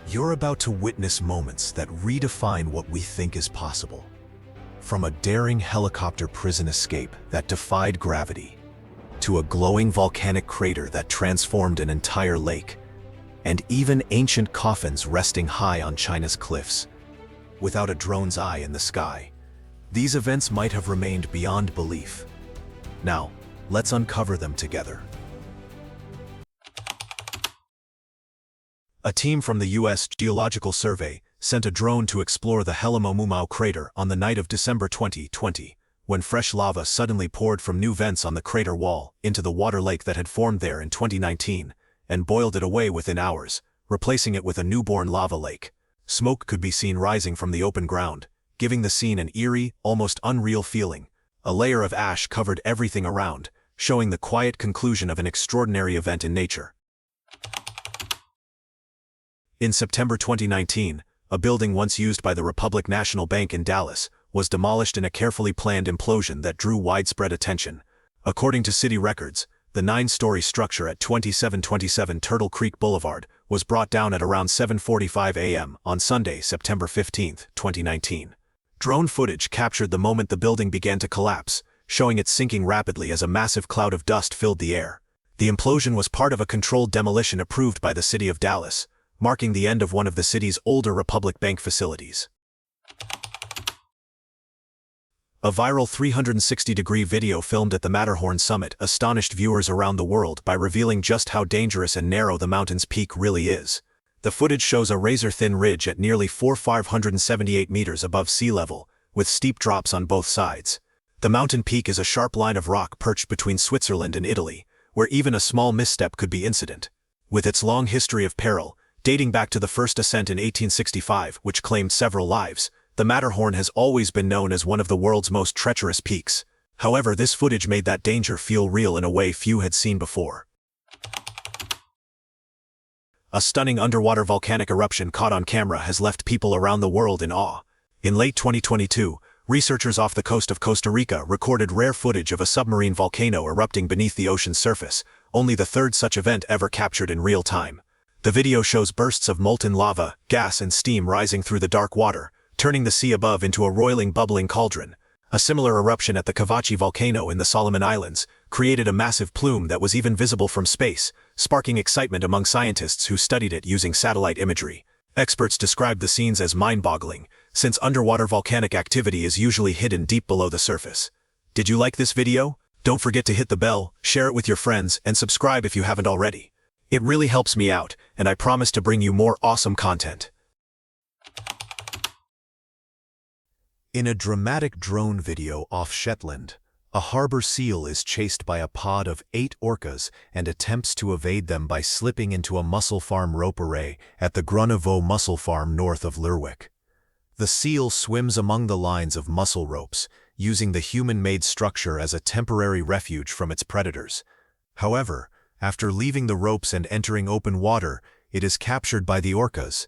You're about to witness moments that redefine what we think is possible. From a daring helicopter prison escape that defied gravity, to a glowing volcanic crater that transformed an entire lake, and even ancient coffins resting high on China's cliffs, without a drone's eye in the sky. These events might have remained beyond belief. Now, let's uncover them together. A team from the U.S. Geological Survey sent a drone to explore the Halemaʻumaʻu crater on the night of December 2020, when fresh lava suddenly poured from new vents on the crater wall into the water lake that had formed there in 2019, and boiled it away within hours, replacing it with a newborn lava lake. Smoke could be seen rising from the open ground, giving the scene an eerie, almost unreal feeling. A layer of ash covered everything around, showing the quiet conclusion of an extraordinary event in nature. In September 2019, a building once used by the Republic National Bank in Dallas was demolished in a carefully planned implosion that drew widespread attention. According to city records, the 9-story structure at 2727 Turtle Creek Boulevard was brought down at around 7:45 a.m. on Sunday, September 15, 2019. Drone footage captured the moment the building began to collapse, showing it sinking rapidly as a massive cloud of dust filled the air. The implosion was part of a controlled demolition approved by the city of Dallas, marking the end of one of the city's older Republic Bank facilities. A viral 360-degree video filmed at the Matterhorn Summit astonished viewers around the world by revealing just how dangerous and narrow the mountain's peak really is. The footage shows a razor-thin ridge at nearly 4,578 meters above sea level, with steep drops on both sides. The mountain peak is a sharp line of rock perched between Switzerland and Italy, where even a small misstep could be incident. With its long history of peril, dating back to the first ascent in 1865, which claimed several lives, the Matterhorn has always been known as one of the world's most treacherous peaks. However, this footage made that danger feel real in a way few had seen before. A stunning underwater volcanic eruption caught on camera has left people around the world in awe. In late 2022, researchers off the coast of Costa Rica recorded rare footage of a submarine volcano erupting beneath the ocean's surface, only the third such event ever captured in real time. The video shows bursts of molten lava, gas and steam rising through the dark water, turning the sea above into a roiling, bubbling cauldron. A similar eruption at the Cavachi volcano in the Solomon Islands created a massive plume that was even visible from space, sparking excitement among scientists who studied it using satellite imagery. Experts described the scenes as mind-boggling, since underwater volcanic activity is usually hidden deep below the surface. Did you like this video? Don't forget to hit the bell, share it with your friends, and subscribe if you haven't already. It really helps me out, and I promise to bring you more awesome content. In a dramatic drone video off Shetland, a harbor seal is chased by a pod of 8 orcas and attempts to evade them by slipping into a mussel farm rope array at the Grunevo mussel farm north of Lerwick. The seal swims among the lines of mussel ropes, using the human-made structure as a temporary refuge from its predators. However, after leaving the ropes and entering open water, it is captured by the orcas.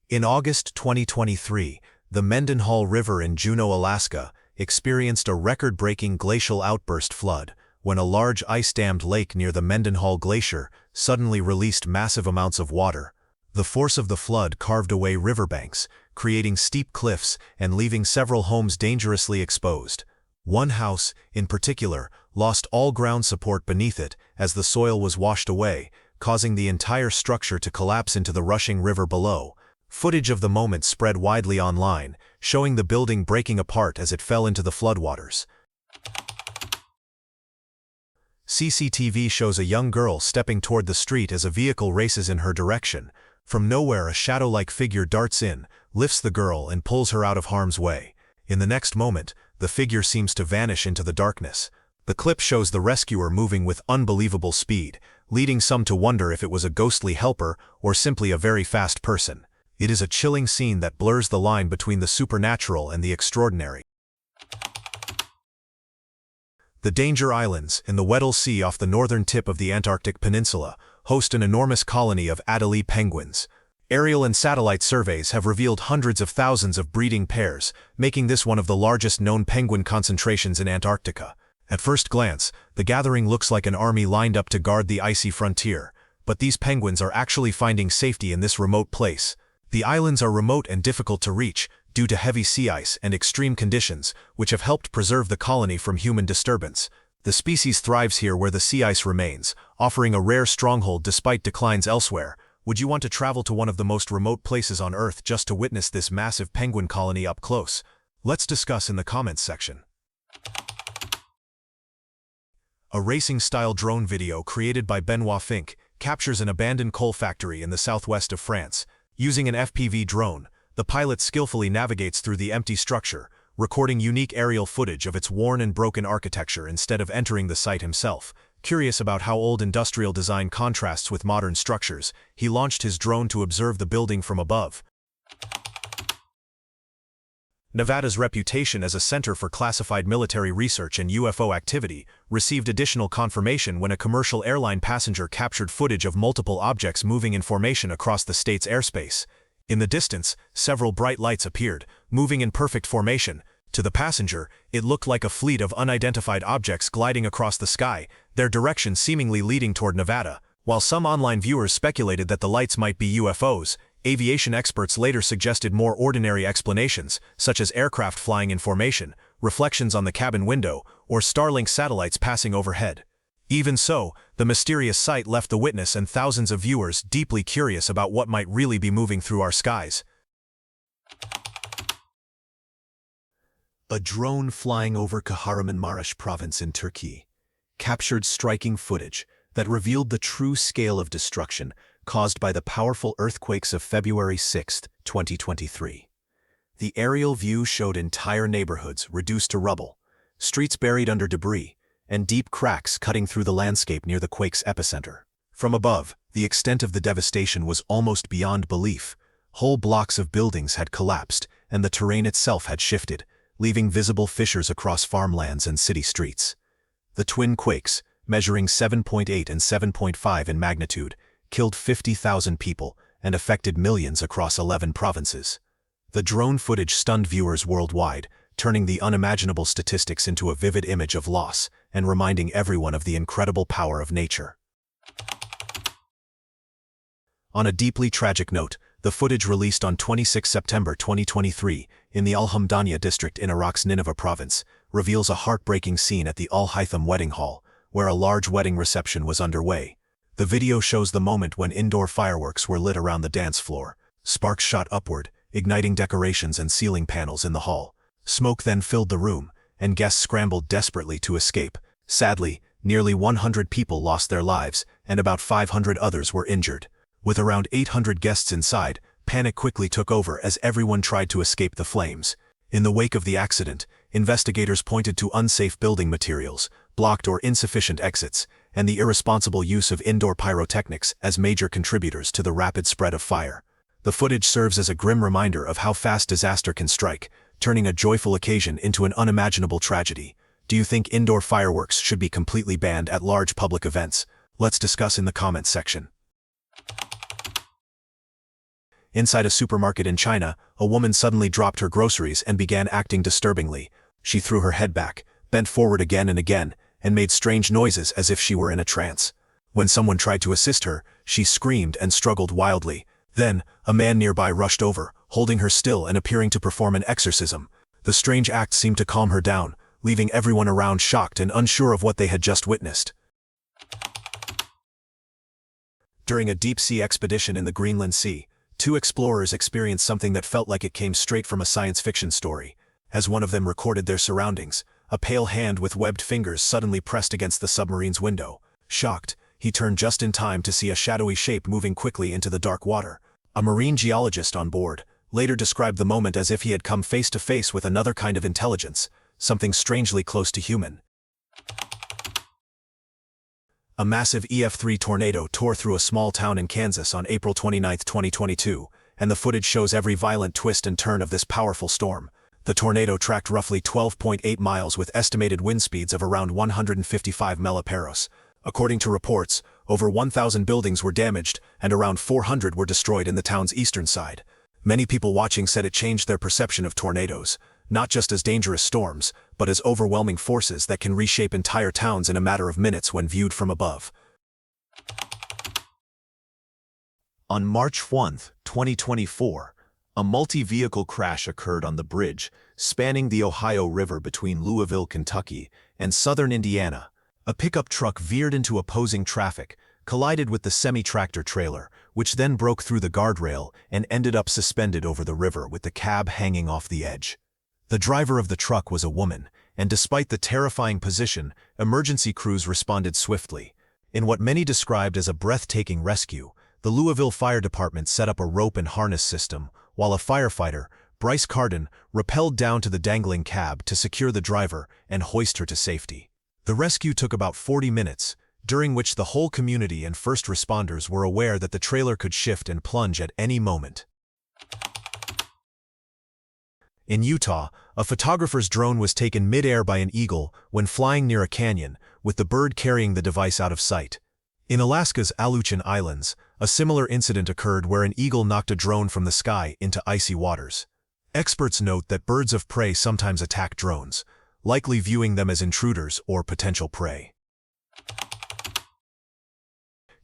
In August 2023, the Mendenhall River in Juneau, Alaska, experienced a record-breaking glacial outburst flood when a large ice-dammed lake near the Mendenhall Glacier suddenly released massive amounts of water. The force of the flood carved away riverbanks, creating steep cliffs and leaving several homes dangerously exposed. One house, in particular, lost all ground support beneath it as the soil was washed away, causing the entire structure to collapse into the rushing river below. Footage of the moment spread widely online, showing the building breaking apart as it fell into the floodwaters. CCTV shows a young girl stepping toward the street as a vehicle races in her direction. From nowhere, a shadow-like figure darts in, lifts the girl, and pulls her out of harm's way. In the next moment, the figure seems to vanish into the darkness. The clip shows the rescuer moving with unbelievable speed, leading some to wonder if it was a ghostly helper or simply a very fast person. It is a chilling scene that blurs the line between the supernatural and the extraordinary. The Danger Islands, in the Weddell Sea off the northern tip of the Antarctic Peninsula, host an enormous colony of Adelie penguins. Aerial and satellite surveys have revealed hundreds of thousands of breeding pairs, making this one of the largest known penguin concentrations in Antarctica. At first glance, the gathering looks like an army lined up to guard the icy frontier, but these penguins are actually finding safety in this remote place. The islands are remote and difficult to reach due to heavy sea ice and extreme conditions, which have helped preserve the colony from human disturbance. The species thrives here where the sea ice remains, offering a rare stronghold despite declines elsewhere. Would you want to travel to one of the most remote places on Earth just to witness this massive penguin colony up close? Let's discuss in the comments section. A racing-style drone video created by Benoit Fink captures an abandoned coal factory in the southwest of France. Using an FPV drone, the pilot skillfully navigates through the empty structure, recording unique aerial footage of its worn and broken architecture instead of entering the site himself. Curious about how old industrial design contrasts with modern structures, he launched his drone to observe the building from above. Nevada's reputation as a center for classified military research and UFO activity received additional confirmation when a commercial airline passenger captured footage of multiple objects moving in formation across the state's airspace. In the distance, several bright lights appeared, moving in perfect formation. To the passenger, it looked like a fleet of unidentified objects gliding across the sky, their direction seemingly leading toward Nevada. While some online viewers speculated that the lights might be UFOs, aviation experts later suggested more ordinary explanations, such as aircraft flying in formation, reflections on the cabin window, or Starlink satellites passing overhead. Even so, the mysterious sight left the witness and thousands of viewers deeply curious about what might really be moving through our skies. A drone flying over Kahramanmaraş province in Turkey captured striking footage that revealed the true scale of destruction caused by the powerful earthquakes of February 6, 2023. The aerial view showed entire neighborhoods reduced to rubble, streets buried under debris, and deep cracks cutting through the landscape near the quake's epicenter. From above, the extent of the devastation was almost beyond belief. Whole blocks of buildings had collapsed, and the terrain itself had shifted, leaving visible fissures across farmlands and city streets. The twin quakes, measuring 7.8 and 7.5 in magnitude, killed 50,000 people and affected millions across 11 provinces. The drone footage stunned viewers worldwide, turning the unimaginable statistics into a vivid image of loss and reminding everyone of the incredible power of nature. On a deeply tragic note, the footage released on 26 September 2023 in the Al-Hamdaniya district in Iraq's Nineveh province reveals a heartbreaking scene at the Al-Haytham wedding hall, where a large wedding reception was underway. The video shows the moment when indoor fireworks were lit around the dance floor. Sparks shot upward, igniting decorations and ceiling panels in the hall. Smoke then filled the room, and guests scrambled desperately to escape. Sadly, nearly 100 people lost their lives, and about 500 others were injured. With around 800 guests inside, panic quickly took over as everyone tried to escape the flames. In the wake of the accident, investigators pointed to unsafe building materials, blocked or insufficient exits, and the irresponsible use of indoor pyrotechnics as major contributors to the rapid spread of fire. The footage serves as a grim reminder of how fast disaster can strike, turning a joyful occasion into an unimaginable tragedy. Do you think indoor fireworks should be completely banned at large public events? Let's discuss in the comments section. Inside a supermarket in China, a woman suddenly dropped her groceries and began acting disturbingly. She threw her head back, bent forward again and again, and made strange noises as if she were in a trance. When someone tried to assist her, she screamed and struggled wildly. Then, a man nearby rushed over, holding her still and appearing to perform an exorcism. The strange act seemed to calm her down, leaving everyone around shocked and unsure of what they had just witnessed. During a deep-sea expedition in the Greenland Sea, two explorers experienced something that felt like it came straight from a science fiction story. As one of them recorded their surroundings, a pale hand with webbed fingers suddenly pressed against the submarine's window. Shocked, he turned just in time to see a shadowy shape moving quickly into the dark water. A marine geologist on board later described the moment as if he had come face to face with another kind of intelligence, something strangely close to human. A massive EF3 tornado tore through a small town in Kansas on April 29, 2022, and the footage shows every violent twist and turn of this powerful storm. The tornado tracked roughly 12.8 miles with estimated wind speeds of around 155 mph. According to reports, over 1,000 buildings were damaged and around 400 were destroyed in the town's eastern side. Many people watching said it changed their perception of tornadoes, not just as dangerous storms, but as overwhelming forces that can reshape entire towns in a matter of minutes when viewed from above. On March 1, 2024, a multi-vehicle crash occurred on the bridge spanning the Ohio River between Louisville, Kentucky, and southern Indiana. A pickup truck veered into opposing traffic, collided with the semi-tractor trailer, which then broke through the guardrail and ended up suspended over the river with the cab hanging off the edge. The driver of the truck was a woman, and despite the terrifying position, emergency crews responded swiftly. In what many described as a breathtaking rescue, the Louisville Fire Department set up a rope and harness system, while a firefighter, Bryce Carden, rappelled down to the dangling cab to secure the driver and hoist her to safety. The rescue took about 40 minutes, during which the whole community and first responders were aware that the trailer could shift and plunge at any moment. In Utah, a photographer's drone was taken mid-air by an eagle when flying near a canyon, with the bird carrying the device out of sight. In Alaska's Aleutian Islands, a similar incident occurred where an eagle knocked a drone from the sky into icy waters. Experts note that birds of prey sometimes attack drones, likely viewing them as intruders or potential prey.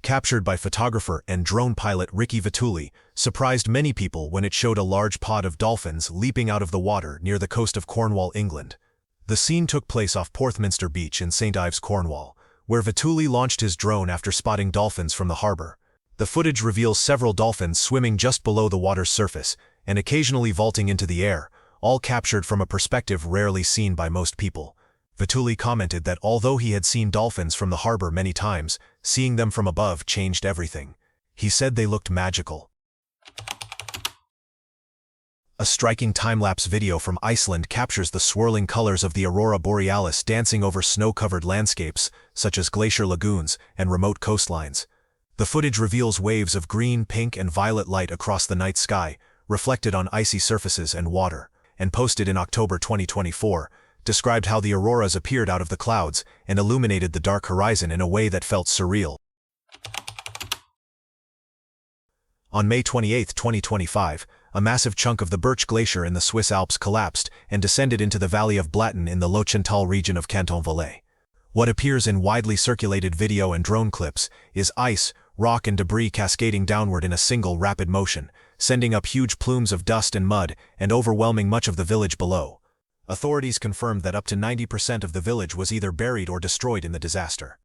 Captured by photographer and drone pilot Ricky Vitulli, surprised many people when it showed a large pod of dolphins leaping out of the water near the coast of Cornwall, England. The scene took place off Porthminster Beach in St. Ives, Cornwall, where Vitulli launched his drone after spotting dolphins from the harbor. The footage reveals several dolphins swimming just below the water's surface and occasionally vaulting into the air, all captured from a perspective rarely seen by most people. Vitulli commented that although he had seen dolphins from the harbor many times, seeing them from above changed everything. He said they looked magical. A striking time-lapse video from Iceland captures the swirling colors of the aurora borealis dancing over snow-covered landscapes, such as glacier lagoons and remote coastlines. The footage reveals waves of green, pink, and violet light across the night sky, reflected on icy surfaces and water, and posted in October 2024, described how the auroras appeared out of the clouds and illuminated the dark horizon in a way that felt surreal. On May 28, 2025, a massive chunk of the Birch Glacier in the Swiss Alps collapsed and descended into the valley of Blatten in the Lochental region of Canton Valais. What appears in widely circulated video and drone clips is ice, rock and debris cascading downward in a single rapid motion, sending up huge plumes of dust and mud and overwhelming much of the village below. Authorities confirmed that up to 90% of the village was either buried or destroyed in the disaster.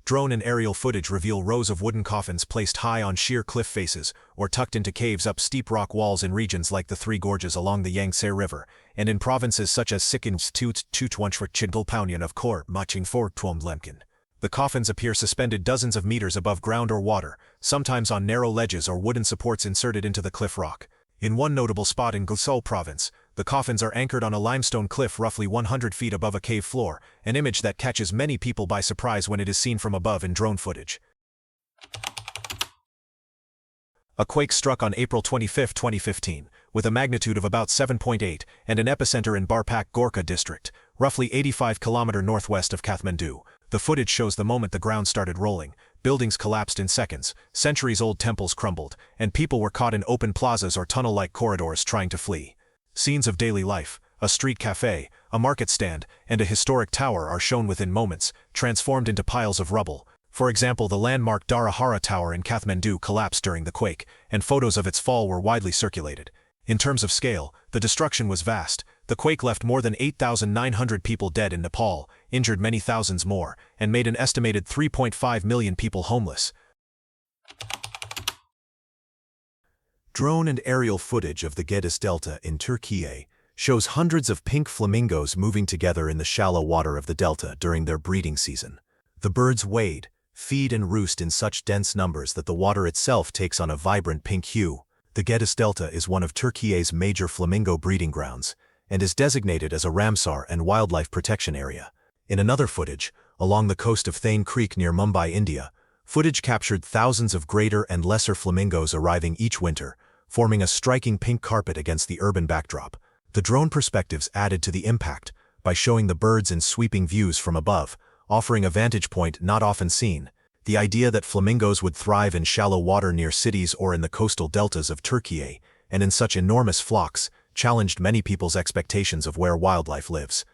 Drone and aerial footage reveal rows of wooden coffins placed high on sheer cliff faces or tucked into caves up steep rock walls in regions like the Three Gorges along the Yangtze River, and in provinces such as Sikkim, Chidalpaunian of Kor, Maching Fort Tuomlemkin. The coffins appear suspended dozens of meters above ground or water, sometimes on narrow ledges or wooden supports inserted into the cliff rock. In one notable spot in Guseau province, the coffins are anchored on a limestone cliff roughly 100 feet above a cave floor, an image that catches many people by surprise when it is seen from above in drone footage. A quake struck on April 25, 2015, with a magnitude of about 7.8 and an epicenter in Barpak Gorkha district, roughly 85 km northwest of Kathmandu. The footage shows the moment the ground started rolling. Buildings collapsed in seconds, centuries-old temples crumbled, and people were caught in open plazas or tunnel-like corridors trying to flee. Scenes of daily life, a street cafe, a market stand, and a historic tower are shown within moments, transformed into piles of rubble. For example, the landmark Darahara Tower in Kathmandu collapsed during the quake, and photos of its fall were widely circulated. In terms of scale, the destruction was vast. The quake left more than 8,900 people dead in Nepal, injured many thousands more, and made an estimated 3.5 million people homeless. Drone and aerial footage of the Gediz Delta in Turkey shows hundreds of pink flamingos moving together in the shallow water of the delta during their breeding season. The birds wade, feed and roost in such dense numbers that the water itself takes on a vibrant pink hue. The Gediz Delta is one of Turkey's major flamingo breeding grounds, and is designated as a Ramsar and wildlife protection area. In another footage, along the coast of Thane Creek near Mumbai, India, footage captured thousands of greater and lesser flamingos arriving each winter, forming a striking pink carpet against the urban backdrop. The drone perspectives added to the impact by showing the birds in sweeping views from above, offering a vantage point not often seen. The idea that flamingos would thrive in shallow water near cities or in the coastal deltas of Turkey, and in such enormous flocks, challenged many people's expectations of where wildlife lives.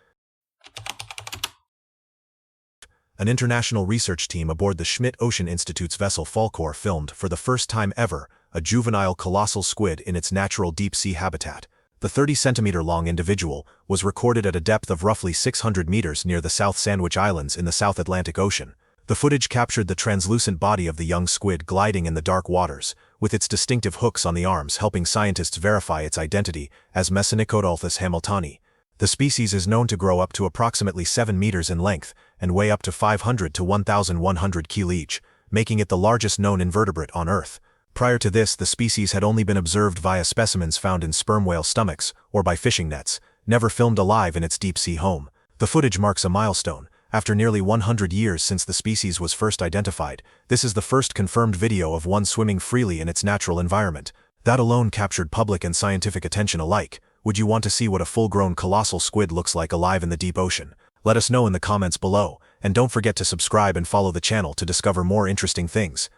an international research team aboard the Schmidt Ocean Institute's vessel Falkor filmed, for the first time ever, a juvenile colossal squid in its natural deep-sea habitat. The 30-centimeter-long individual was recorded at a depth of roughly 600 meters near the South Sandwich Islands in the South Atlantic Ocean. The footage captured the translucent body of the young squid gliding in the dark waters, with its distinctive hooks on the arms helping scientists verify its identity as Messanicodophis hamiltoni. The species is known to grow up to approximately 7 meters in length and weigh up to 500 to 1,100 kg each, making it the largest known invertebrate on Earth. Prior to this, the species had only been observed via specimens found in sperm whale stomachs or by fishing nets, never filmed alive in its deep-sea home. The footage marks a milestone. After nearly 100 years since the species was first identified, this is the first confirmed video of one swimming freely in its natural environment. That alone captured public and scientific attention alike. Would you want to see what a full-grown colossal squid looks like alive in the deep ocean? Let us know in the comments below, and don't forget to subscribe and follow the channel to discover more interesting things.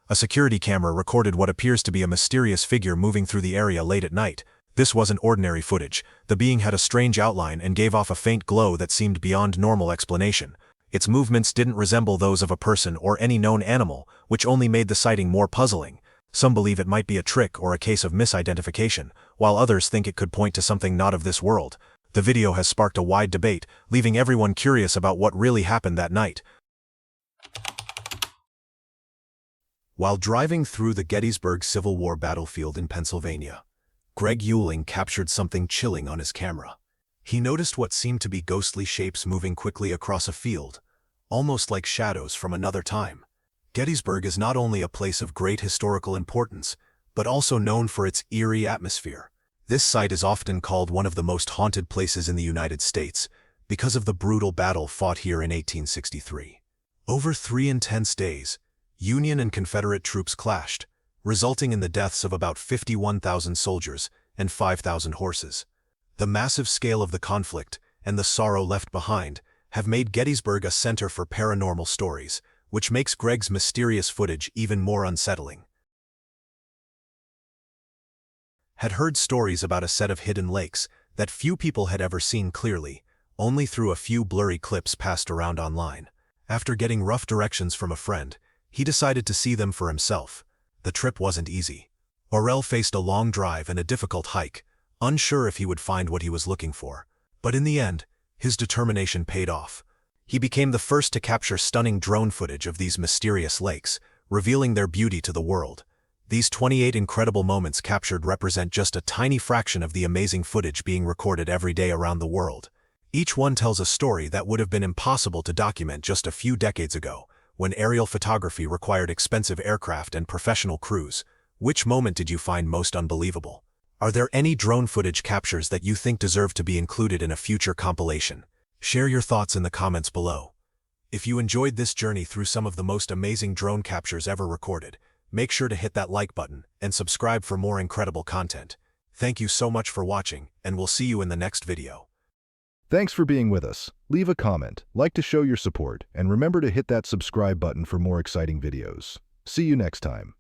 A security camera recorded what appears to be a mysterious figure moving through the area late at night. This wasn't ordinary footage. The being had a strange outline and gave off a faint glow that seemed beyond normal explanation. Its movements didn't resemble those of a person or any known animal, which only made the sighting more puzzling. Some believe it might be a trick or a case of misidentification, while others think it could point to something not of this world. The video has sparked a wide debate, leaving everyone curious about what really happened that night. While driving through the Gettysburg Civil War battlefield in Pennsylvania, Greg Euling captured something chilling on his camera. He noticed what seemed to be ghostly shapes moving quickly across a field, almost like shadows from another time. Gettysburg is not only a place of great historical importance, but also known for its eerie atmosphere. This site is often called one of the most haunted places in the United States because of the brutal battle fought here in 1863. Over 3 intense days, Union and Confederate troops clashed, resulting in the deaths of about 51,000 soldiers and 5,000 horses. The massive scale of the conflict and the sorrow left behind have made Gettysburg a center for paranormal stories, which makes Greg's mysterious footage even more unsettling. Had heard stories about a set of hidden lakes that few people had ever seen clearly, only through a few blurry clips passed around online. After getting rough directions from a friend, he decided to see them for himself. The trip wasn't easy. Orel faced a long drive and a difficult hike, unsure if he would find what he was looking for. But in the end, his determination paid off. He became the first to capture stunning drone footage of these mysterious lakes, revealing their beauty to the world. These 28 incredible moments captured represent just a tiny fraction of the amazing footage being recorded every day around the world. Each one tells a story that would have been impossible to document just a few decades ago, when aerial photography required expensive aircraft and professional crews. Which moment did you find most unbelievable? Are there any drone footage captures that you think deserve to be included in a future compilation? Share your thoughts in the comments below. If you enjoyed this journey through some of the most amazing drone captures ever recorded, make sure to hit that like button and subscribe for more incredible content. Thank you so much for watching, and we'll see you in the next video. Thanks for being with us. Leave a comment, like to show your support, and remember to hit that subscribe button for more exciting videos. See you next time.